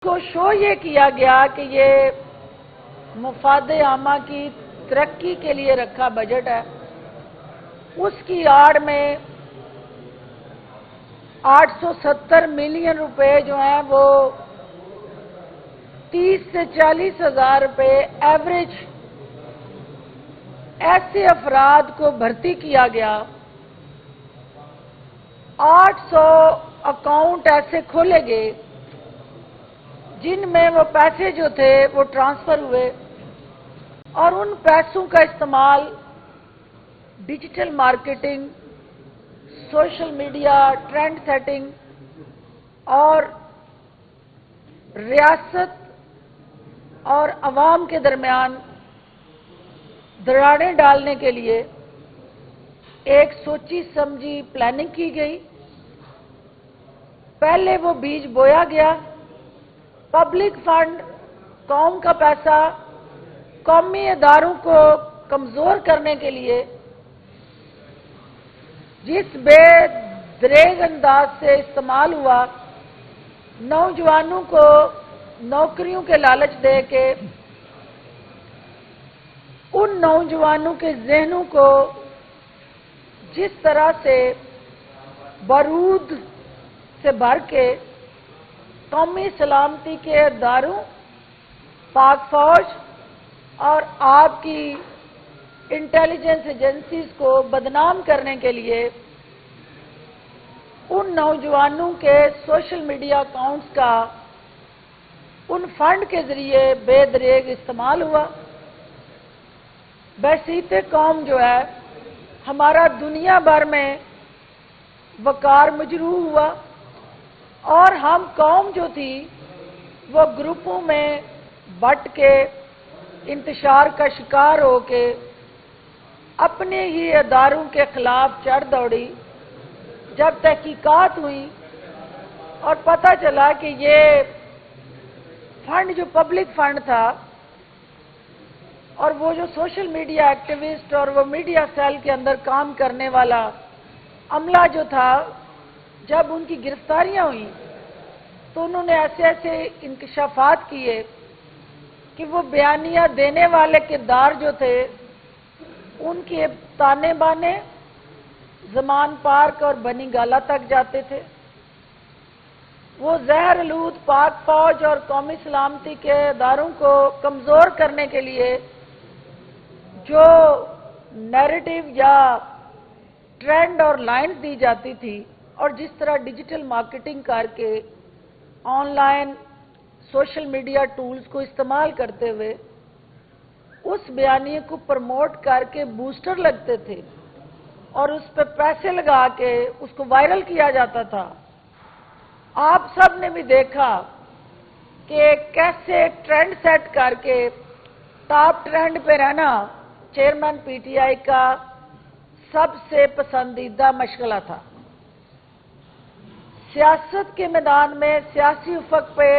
کو شو یہ کیا گیا کہ یہ مفاد عامہ کی ترقی کے لیے رکھا بجٹ ہے، اس کی آڑ میں 870 ملین روپے جو ہیں وہ 30 سے 40 ہزار روپے ایوریج ایسے افراد کو بھرتی کیا گیا۔ 800 اکاؤنٹ ایسے کھولے گئے جن میں وہ پیسے جو تھے وہ ٹرانسفر ہوئے اور ان پیسوں کا استعمال digital marketing, social media, trend setting اور ریاست اور عوام کے درمیان دراڑیں ڈالنے کے لیے ایک سوچی سمجھی پلاننگ کی گئی۔ پہلے وہ بیج بویا گیا، پبلک فنڈ، قوم کا پیسہ قومی اداروں کو کمزور کرنے کے لیے جس بے دریغ انداز سے استعمال ہوا، نوجوانوں کو نوکریوں کے لالچ دے کے ان نوجوانوں کے ذہنوں کو جس طرح سے بارود سے بھر کے قومی سلامتی کے اداروں، پاک فوج اور آپ کی انٹیلیجنس ایجنسیز کو بدنام کرنے کے لیے ان نوجوانوں کے سوشل میڈیا اکاؤنٹس کا ان فنڈ کے ذریعے بے دریغ استعمال ہوا۔ بحیثیت قوم جو ہے ہمارا دنیا بھر میں وقار مجروح ہوا اور ہم قوم جو تھی وہ گروپوں میں بٹ کے انتشار کا شکار ہو کے اپنے ہی اداروں کے خلاف چڑھ دوڑی۔ جب تحقیقات ہوئی اور پتہ چلا کہ یہ فنڈ جو پبلک فنڈ تھا اور وہ جو سوشل میڈیا ایکٹیوسٹ اور وہ میڈیا سیل کے اندر کام کرنے والا عملہ جو تھا، جب ان کی گرفتاریاں ہوئیں تو انہوں نے ایسے ایسے انکشافات کیے کہ وہ بیانیہ دینے والے کردار جو تھے ان کے تانے بانے زمان پارک اور بنی گالہ تک جاتے تھے۔ وہ زہر آلود پاک فوج اور قومی سلامتی کے اداروں کو کمزور کرنے کے لیے جو نیریٹو یا ٹرینڈ اور لائنز دی جاتی تھی اور جس طرح ڈیجیٹل مارکیٹنگ کر کے on line social media tools کو استعمال کرتے ہوئے اس بیانیے کو پروموٹ کر کے بوسٹر لگتے تھے اور اس پہ پیسے لگا کے اس کو وائرل کیا جاتا تھا۔ آپ سب نے بھی دیکھا کہ کیسے ٹرینڈ سیٹ کر کے ٹاپ ٹرینڈ پہ رہنا چیئرمین پی ٹی آئی کا سب سے پسندیدہ مشغلہ تھا۔ سیاست کے میدان میں سیاسی افق پہ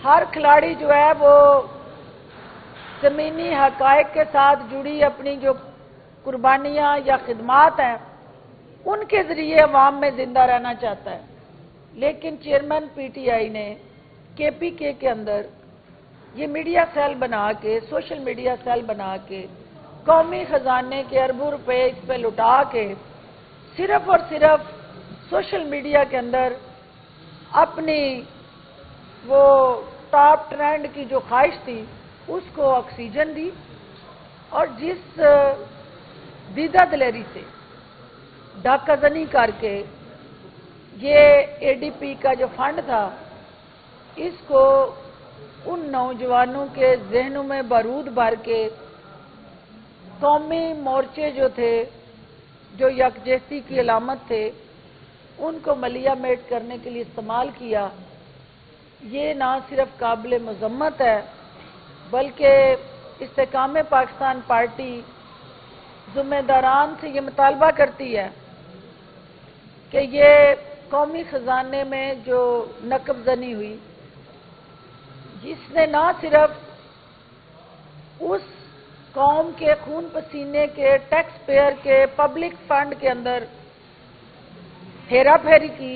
ہر کھلاڑی جو ہے وہ زمینی حقائق کے ساتھ جڑی اپنی جو قربانیاں یا خدمات ہیں ان کے ذریعے عوام میں زندہ رہنا چاہتا ہے، لیکن چیئرمین پی ٹی آئی نے کے پی کے اندر یہ میڈیا سیل بنا کے، سوشل میڈیا سیل بنا کے قومی خزانے کے اربوں روپے اس پہ لٹا کے صرف اور صرف سوشل میڈیا کے اندر اپنی وہ ٹاپ ٹرینڈ کی جو خواہش تھی اس کو آکسیجن دی اور جس دیدہ دلیری سے ڈاکہ زنی کر کے یہ اے ڈی پی کا جو فنڈ تھا اس کو ان نوجوانوں کے ذہنوں میں بارود بھر کے قومی مورچے جو تھے جو یکجہتی کی علامت تھے ان کو ملیہ میٹ کرنے کے لیے استعمال کیا۔ یہ نہ صرف قابل مذمت ہے بلکہ استحکام پاکستان پارٹی ذمہ داران سے یہ مطالبہ کرتی ہے کہ یہ قومی خزانے میں جو نقب زنی ہوئی جس نے نہ صرف اس قوم کے خون پسینے کے ٹیکس پیئر کے پبلک فنڈ کے اندر ہیرا پھیری کی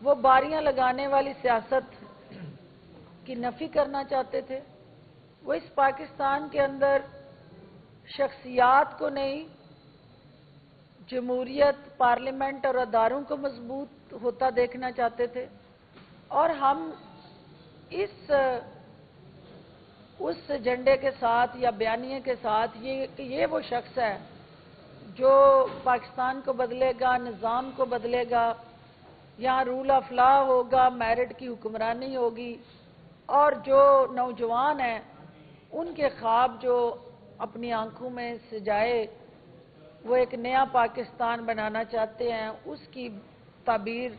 وہ باریاں لگانے والی سیاست کی نفی کرنا چاہتے تھے. وہ اس پاکستان کے اندر شخصیات کو نہیں، جمہوریت، پارلیمنٹ اور اداروں کو مضبوط ہوتا دیکھنا چاہتے تھے. اور ہم اس ایجنڈے کے ساتھ یا بیانیے کے ساتھ یہ وہ شخص ہے جو پاکستان کو بدلے گا، نظام کو بدلے گا، یہاں رول آف لا ہوگا، میرٹ کی حکمرانی ہوگی، اور جو نوجوان ہیں ان کے خواب جو اپنی آنکھوں میں سجائے وہ ایک نیا پاکستان بنانا چاہتے ہیں، اس کی تعبیر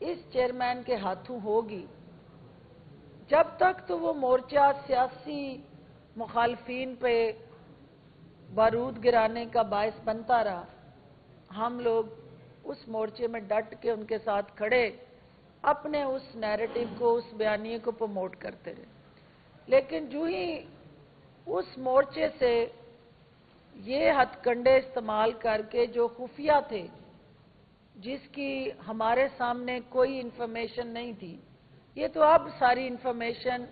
اس چیئرمین کے ہاتھوں ہوگی. جب تک تو وہ مورچہ سیاسی مخالفین پہ بارود گرانے کا باعث بنتا رہا، ہم لوگ اس مورچے میں ڈٹ کے ان کے ساتھ کھڑے، اپنے اس نیریٹو کو، اس بیانیے کو پروموٹ کرتے رہے. لیکن جو ہی اس مورچے سے یہ ہتھ کنڈے استعمال کر کے جو خفیہ تھے، جس کی ہمارے سامنے کوئی انفارمیشن نہیں تھی، یہ تو اب ساری انفارمیشن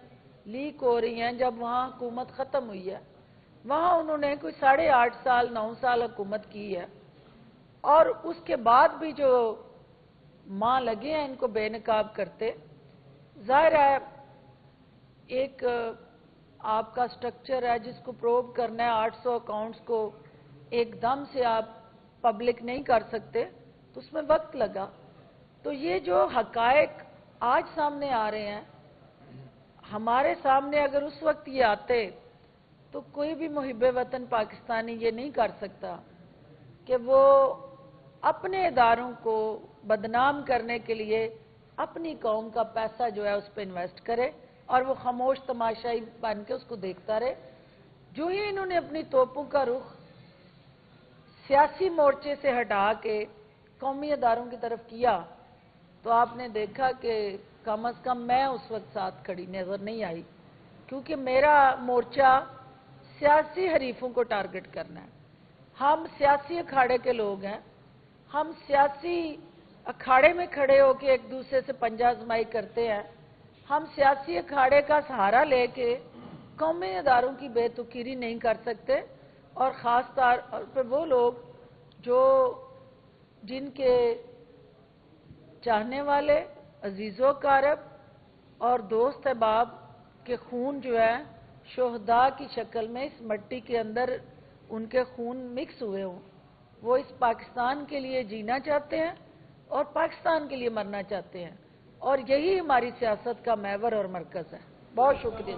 لیک ہو رہی ہیں. جب وہاں حکومت ختم ہوئی ہے، وہاں انہوں نے کوئی 8.5 سال 9 سال حکومت کی ہے، اور اس کے بعد بھی جو ماں لگے ہیں ان کو بے نقاب کرتے. ظاہر ہے ایک آپ کا سٹرکچر ہے جس کو پروب کرنا ہے، 800 اکاؤنٹس کو ایک دم سے آپ پبلک نہیں کر سکتے، تو اس میں وقت لگا. تو یہ جو حقائق آج سامنے آ رہے ہیں، ہمارے سامنے اگر اس وقت یہ آتے تو کوئی بھی محب وطن پاکستانی یہ نہیں کر سکتا کہ وہ اپنے اداروں کو بدنام کرنے کے لیے اپنی قوم کا پیسہ جو ہے اس پہ انویسٹ کرے اور وہ خاموش تماشائی بن کے اس کو دیکھتا رہے. جو ہی انہوں نے اپنی توپوں کا رخ سیاسی مورچے سے ہٹا کے قومی اداروں کی طرف کیا تو آپ نے دیکھا کہ کم از کم میں اس وقت ساتھ کھڑی نظر نہیں آئی، کیونکہ میرا مورچہ سیاسی حریفوں کو ٹارگٹ کرنا ہے. ہم سیاسی اکھاڑے کے لوگ ہیں، ہم سیاسی اکھاڑے میں کھڑے ہو کے ایک دوسرے سے پنجہ آزمائی کرتے ہیں. ہم سیاسی اکھاڑے کا سہارا لے کے قومی اداروں کی بے توقیری نہیں کر سکتے. اور خاص طور پہ وہ لوگ جو جن کے چاہنے والے، عزیز و اقارب اور دوست احباب کے خون جو ہے شہداء کی شکل میں اس مٹی کے اندر ان کے خون مکس ہوئے ہوں، وہ اس پاکستان کے لیے جینا چاہتے ہیں اور پاکستان کے لیے مرنا چاہتے ہیں. اور یہی ہماری سیاست کا محور اور مرکز ہے. بہت شکریہ.